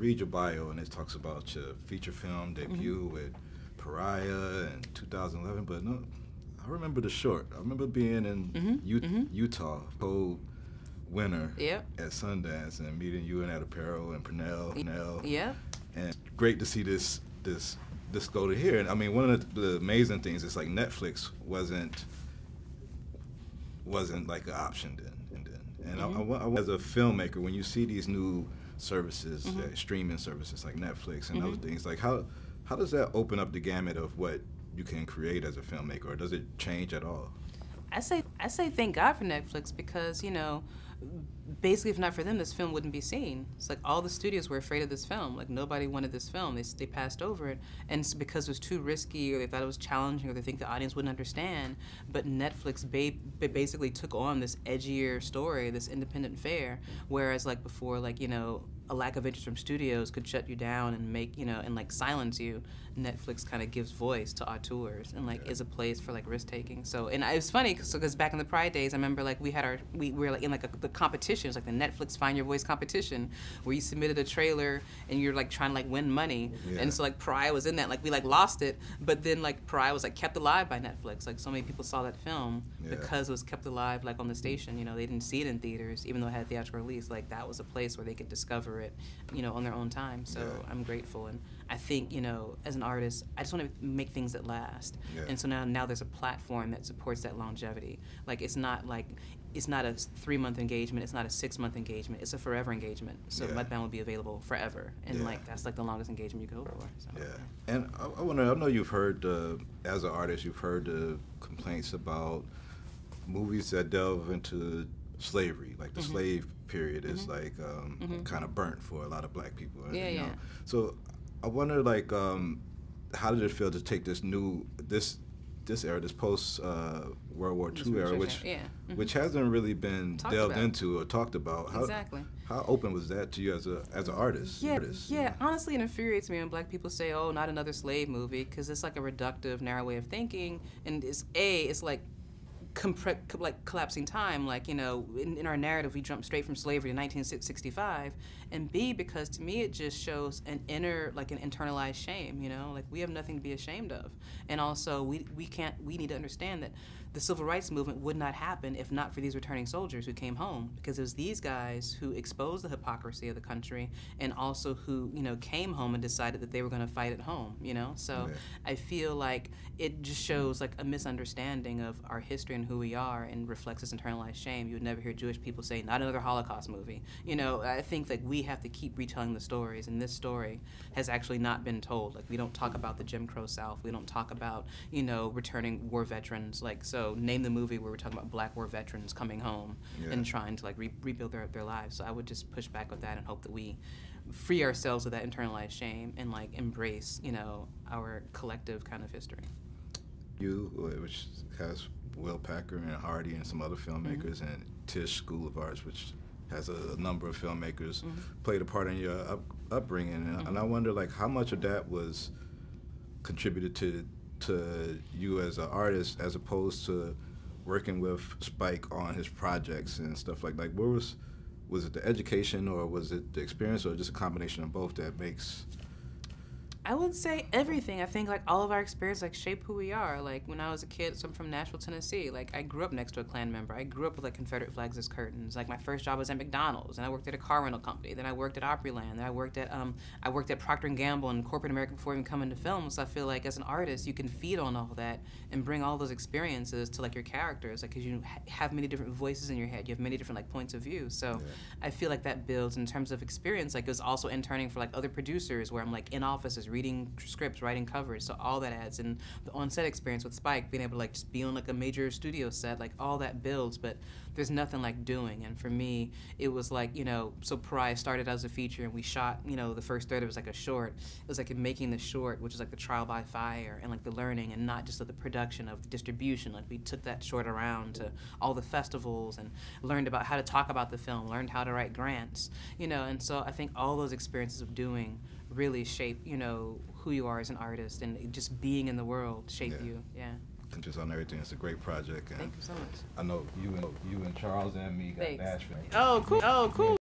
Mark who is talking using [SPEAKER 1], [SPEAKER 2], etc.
[SPEAKER 1] read your bio and it talks about your feature film debut with Pariah in 2011, but no, I remember the short. I remember being in Utah, winter at Sundance and meeting you and Ed Apparel and Pernell.
[SPEAKER 2] Yeah.
[SPEAKER 1] And great to see this go to here. And I mean, one of the amazing things is like Netflix wasn't like an option then. And I, as a filmmaker, when you see these new services, streaming services like Netflix and other things, like how does that open up the gamut of what you can create as a filmmaker, or does it change at all?
[SPEAKER 2] I say thank God for Netflix, because, you know, basically if not for them, this film wouldn't be seen. It's like all the studios were afraid of this film. Like nobody wanted this film. They passed over it, and it's because it was too risky, or they thought it was challenging, or they think the audience wouldn't understand. But Netflix basically took on this edgier story, this independent fare, whereas like before, like, you know, a lack of interest from studios could shut you down and make, you know, and like silence you. Netflix kind of gives voice to auteurs and like is a place for like risk taking. So, and it was funny because back in the Pride days, I remember like we were like in like the competitions, like the Netflix Find Your Voice competition, where you submitted a trailer and you're like trying to like win money. And so like Pariah was in that. Like we like lost it, but then like Pariah was like kept alive by Netflix. Like so many people saw that film because it was kept alive like on the station. You know, they didn't see it in theaters, even though it had a theatrical release. Like that was a place where they could discover it, you know, on their own time. So I'm grateful, and I think, you know, as an artist, I just want to make things that last. And so now there's a platform that supports that longevity. Like it's not a 3-month engagement, it's not a 6-month engagement, it's a forever engagement. So Mudbound will be available forever, and like that's like the longest engagement you could hope for. So.
[SPEAKER 1] And I wonder, I know you've heard, as an artist, you've heard the complaints about movies that delve into slavery, like the slave period is like kind of burnt for a lot of black people. You know? So I wonder, like, how did it feel to take this era, this post World War II era, which hasn't really been delved into or talked about? How open was that to you as an artist?
[SPEAKER 2] Honestly, it infuriates me when black people say, "Oh, not another slave movie," because it's like a reductive, narrow way of thinking, and it's like collapsing time. Like, you know, in our narrative, we jump straight from slavery to 1965, and B, because to me it just shows an internalized shame. You know, like we have nothing to be ashamed of, and also we need to understand that the civil rights movement would not happen if not for these returning soldiers who came home, because it was these guys who exposed the hypocrisy of the country, and also who, you know, came home and decided that they were going to fight at home. You know, so I feel like it just shows like a misunderstanding of our history and who we are, and reflects this internalized shame. You would never hear Jewish people say, "Not another Holocaust movie." You know, I think like we have to keep retelling the stories, and this story has actually not been told. Like we don't talk about the Jim Crow South. We don't talk about, you know, returning war veterans. Like, so name the movie where we're talking about black war veterans coming home and trying to like rebuild their lives. So I would just push back with that and hope that we free ourselves of that internalized shame and like embrace, you know, our collective kind of history.
[SPEAKER 1] You, which has Will Packer and Hardy and some other filmmakers, and Tisch School of Arts, which has a number of filmmakers, played a part in your upbringing. And I wonder, like, how much of that was contributed to you as an artist, as opposed to working with Spike on his projects and stuff like where was it the education, or was it the experience, or just a combination of both that makes?
[SPEAKER 2] I would say everything. I think like all of our experience like shape who we are. Like when I was a kid, so I'm from Nashville, Tennessee. Like I grew up next to a Klan member. I grew up with like Confederate flags as curtains. Like my first job was at McDonald's, and I worked at a car rental company. Then I worked at Opryland. Then I worked at Procter & Gamble and corporate America before even coming to film. So I feel like as an artist, you can feed on all that and bring all those experiences to like your characters. Like because you have many different voices in your head. You have many different like points of view. So I feel like that builds in terms of experience. Like it was also interning for like other producers where I'm like in offices reading scripts, writing covers, so all that adds. And the on-set experience with Spike, being able to like just be on like a major studio set, like all that builds, but there's nothing like doing. And for me, it was like, you know, so Pariah started as a feature, and we shot, you know, the first third, it was like a short. It was like in making the short, which is like the trial by fire and like the learning, and not just like the production of the distribution. Like we took that short around to all the festivals and learned about how to talk about the film, learned how to write grants, you know. And so I think all those experiences of doing really shape, you know, who you are as an artist, and just being in the world shape you.
[SPEAKER 1] Just on everything, it's a great project. And
[SPEAKER 2] thank you so much.
[SPEAKER 1] I know you and Charles and me got Nashville.
[SPEAKER 2] Oh, cool.